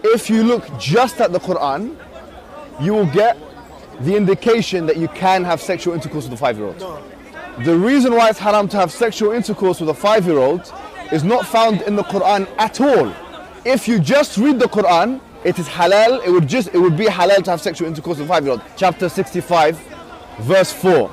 if you look just at the Quran, you will get the indication that you can have sexual intercourse with a 5-year-old. The reason why it's haram to have sexual intercourse with a 5-year-old is not found in the Quran at all. If you just read the Quran, it is halal, it would be halal to have sexual intercourse with a 5-year-old. Chapter 65, verse 4.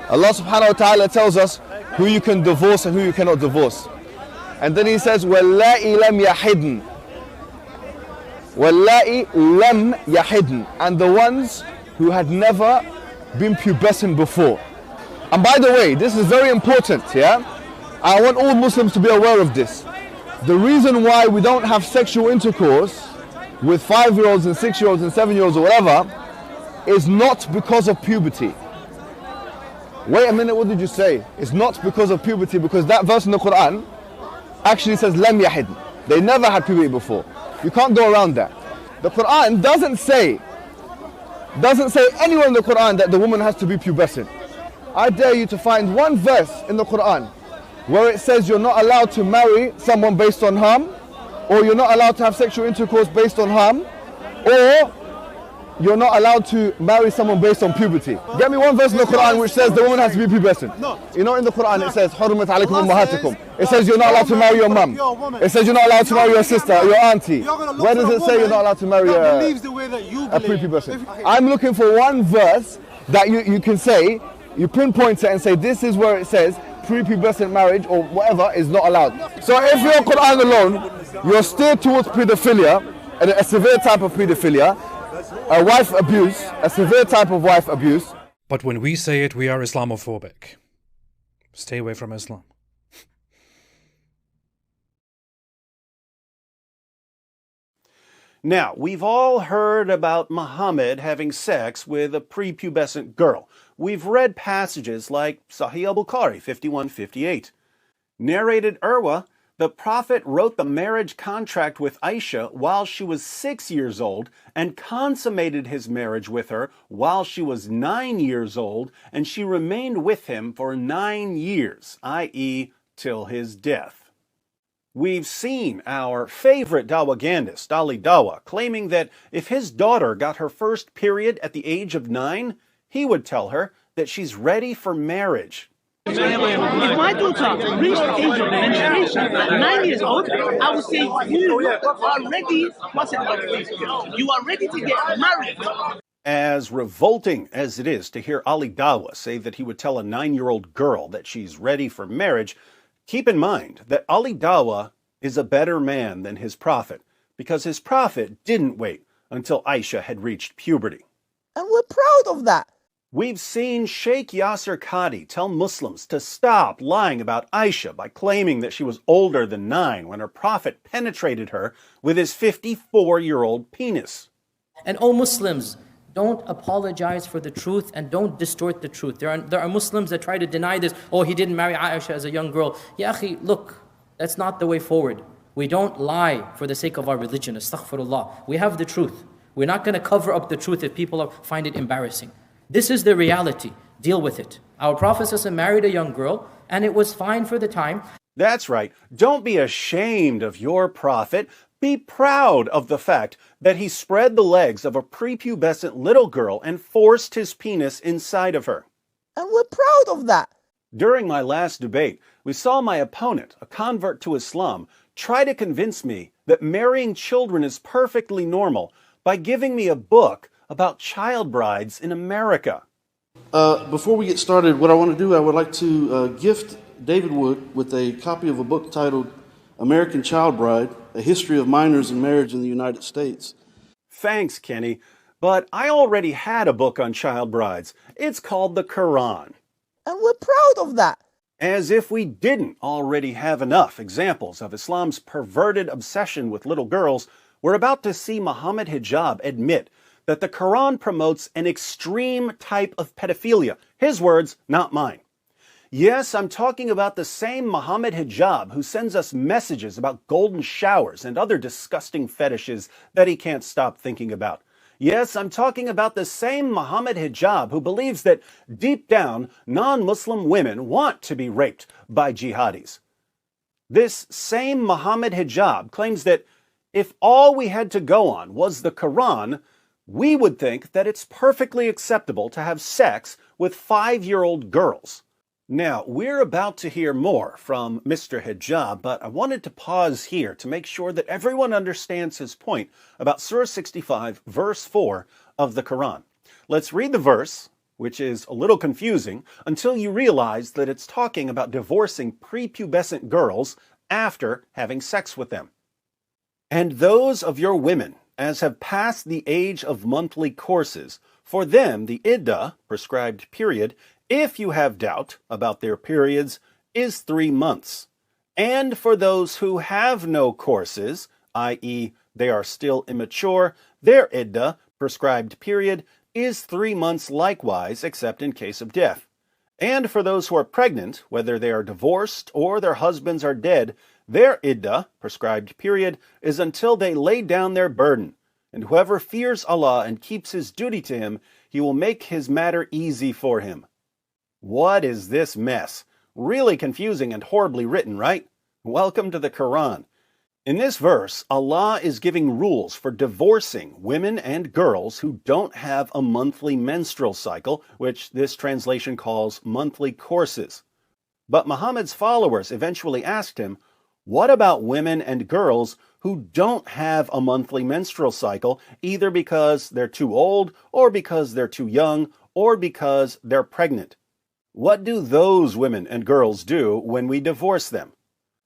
Allah subhanahu wa ta'ala tells us who you can divorce and who you cannot divorce. And then he says, وَاللَّائِ لَمْ يَحِدْنَ. وَاللَّائِ لَمْ يَحِدْنَ. And the ones who had never been pubescent before. And by the way, this is very important, yeah? I want all Muslims to be aware of this. The reason why we don't have sexual intercourse with 5-year-olds and 6-year-olds and 7-year-olds or whatever is not because of puberty. Wait a minute, what did you say? It's not because of puberty, because that verse in the Quran actually says lam yahid. They never had puberty before. You can't go around that. The Quran doesn't say anywhere in the Quran that the woman has to be pubescent. I dare you to find one verse in the Quran where it says you're not allowed to marry someone based on harm, or you're not allowed to have sexual intercourse based on harm, or you're not allowed to marry someone based on puberty. Get me one verse in the Quran which says the woman has to be pubescent. No. You know, in the Quran it says حُرِّمَتْ عَلَيْكُمْ أُمَّهَاتُكُمْ. It says you're not allowed to marry your mum. It says you're not allowed to marry your sister or your auntie. Where does it say you're not allowed to marry a prepubescent? I'm looking for one verse that you can say, you pinpoint it and say this is where it says prepubescent marriage or whatever is not allowed. So if you're Quran alone, you're steered towards pedophilia, a severe type of pedophilia, a wife abuse, a severe type of wife abuse. But when we say it, we are Islamophobic. Stay away from Islam. Now, we've all heard about Muhammad having sex with a prepubescent girl. We've read passages like Sahih al-Bukhari 51-58. Narrated Urwa, the Prophet wrote the marriage contract with Aisha while she was 6 years old and consummated his marriage with her while she was 9 years old, and she remained with him for 9 years, i.e., till his death. We've seen our favorite dawagandist, Ali Dawa, claiming that if his daughter got her first period at the age of 9, he would tell her that she's ready for marriage. If my daughter reached the age of menstruation at 9 years old, I would say you are ready to get married. As revolting as it is to hear Ali Dawa say that he would tell a 9-year-old girl that she's ready for marriage, keep in mind that Ali Dawa is a better man than his prophet, because his prophet didn't wait until Aisha had reached puberty. And we're proud of that. We've seen Sheikh Yasser Qadi tell Muslims to stop lying about Aisha by claiming that she was older than 9 when her prophet penetrated her with his 54-year-old penis. And oh Muslims, don't apologize for the truth and don't distort the truth. There are Muslims that try to deny this. Oh, he didn't marry Aisha as a young girl. Ya akhi, look, that's not the way forward. We don't lie for the sake of our religion. Astaghfirullah. We have the truth. We're not going to cover up the truth if people find it embarrassing. This is the reality. Deal with it. Our Prophet ﷺ married a young girl, and it was fine for the time. That's right. Don't be ashamed of your prophet. Be proud of the fact that he spread the legs of a prepubescent little girl and forced his penis inside of her. And we're proud of that. During my last debate, we saw my opponent, a convert to Islam, try to convince me that marrying children is perfectly normal by giving me a book about child brides in America. Before we get started, what I want to do, I would like to gift David Wood with a copy of a book titled American Child Bride, A History of Minors and Marriage in the United States. Thanks, Kenny, but I already had a book on child brides. It's called the Quran. And we're proud of that. As if we didn't already have enough examples of Islam's perverted obsession with little girls, we're about to see Mohammed Hijab admit that the Quran promotes an extreme type of pedophilia. His words, not mine. Yes, I'm talking about the same Mohammed Hijab who sends us messages about golden showers and other disgusting fetishes that he can't stop thinking about. Yes, I'm talking about the same Mohammed Hijab who believes that deep down, non-Muslim women want to be raped by jihadis. This same Mohammed Hijab claims that If all we had to go on was the Quran, we would think that it's perfectly acceptable to have sex with 5-year-old girls. Now, we're about to hear more from Mr. Hijab, but I wanted to pause here to make sure that everyone understands his point about Surah 65, verse 4 of the Quran. Let's read the verse, which is a little confusing, until you realize that it's talking about divorcing prepubescent girls after having sex with them. And those of your women as have passed the age of monthly courses, for them the iddah, prescribed period, if you have doubt about their periods, is 3 months. And for those who have no courses, i.e., they are still immature, their iddah, prescribed period, is 3 months likewise, except in case of death. And for those who are pregnant, whether they are divorced or their husbands are dead, their iddah, prescribed period, is until they lay down their burden. And whoever fears Allah and keeps his duty to him, he will make his matter easy for him. What is this mess? Really confusing and horribly written, right? Welcome to the Quran. In this verse, Allah is giving rules for divorcing women and girls who don't have a monthly menstrual cycle, which this translation calls monthly courses. But Muhammad's followers eventually asked him, what about women and girls who don't have a monthly menstrual cycle, either because they're too old, or because they're too young, or because they're pregnant? What do those women and girls do when we divorce them?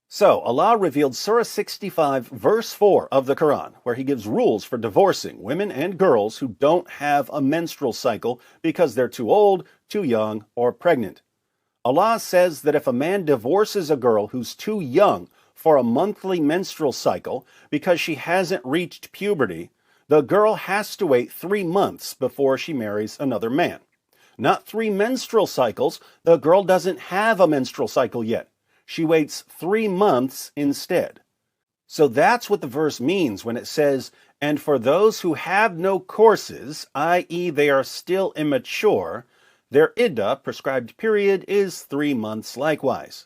So, Allah revealed Surah 65, verse 4 of the Quran, where He gives rules for divorcing women and girls who don't have a menstrual cycle because they're too old, too young, or pregnant. Allah says that if a man divorces a girl who's too young for a monthly menstrual cycle because she hasn't reached puberty, the girl has to wait 3 months before she marries another man. Not 3 menstrual cycles, the girl doesn't have a menstrual cycle yet. She waits 3 months instead. So that's what the verse means when it says, and for those who have no courses, i.e. they are still immature, their iddah, prescribed period, is 3 months likewise.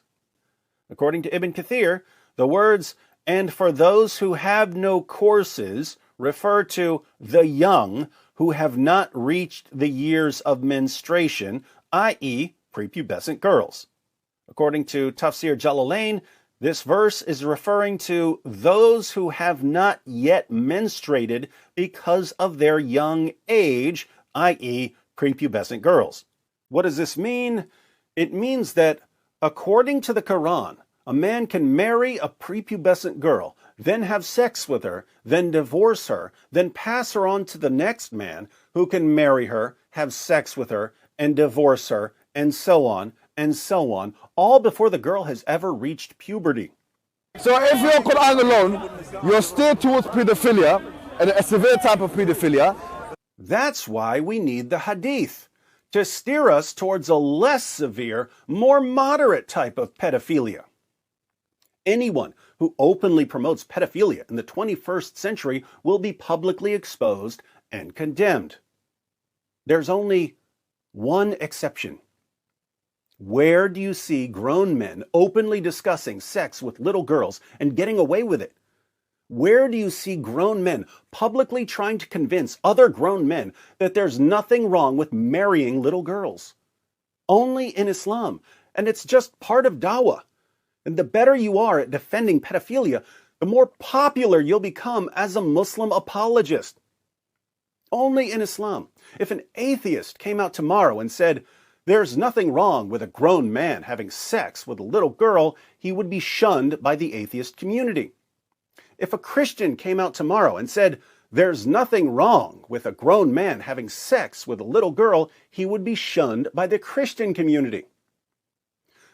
According to Ibn Kathir, the words, and for those who have no courses, refer to the young who have not reached the years of menstruation, i.e. prepubescent girls. According to Tafsir Jalalain, this verse is referring to those who have not yet menstruated because of their young age, i.e. prepubescent girls. What does this mean? It means that, according to the Quran, a man can marry a prepubescent girl, then have sex with her, then divorce her, then pass her on to the next man who can marry her, have sex with her, and divorce her, and so on, all before the girl has ever reached puberty. So if you're Quran alone, you're steered towards pedophilia, and a severe type of pedophilia. That's why we need the hadith, to steer us towards a less severe, more moderate type of pedophilia. Anyone who openly promotes pedophilia in the 21st century will be publicly exposed and condemned. There's only one exception. Where do you see grown men openly discussing sex with little girls and getting away with it? Where do you see grown men publicly trying to convince other grown men that there's nothing wrong with marrying little girls? Only in Islam, and it's just part of dawah. And the better you are at defending pedophilia, the more popular you'll become as a Muslim apologist. Only in Islam. If an atheist came out tomorrow and said, there's nothing wrong with a grown man having sex with a little girl, he would be shunned by the atheist community. If a Christian came out tomorrow and said, there's nothing wrong with a grown man having sex with a little girl, he would be shunned by the Christian community.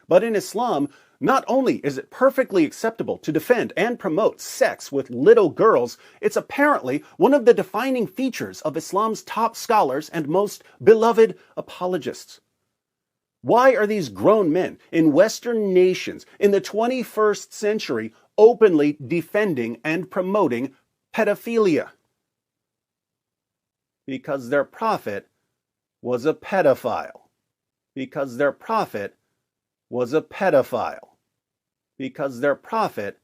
But in Islam, not only is it perfectly acceptable to defend and promote sex with little girls, it's apparently one of the defining features of Islam's top scholars and most beloved apologists. Why are these grown men in Western nations in the 21st century openly defending and promoting pedophilia? Because their prophet was a pedophile. Because their prophet was a pedophile. Because their prophet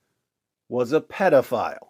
was a pedophile.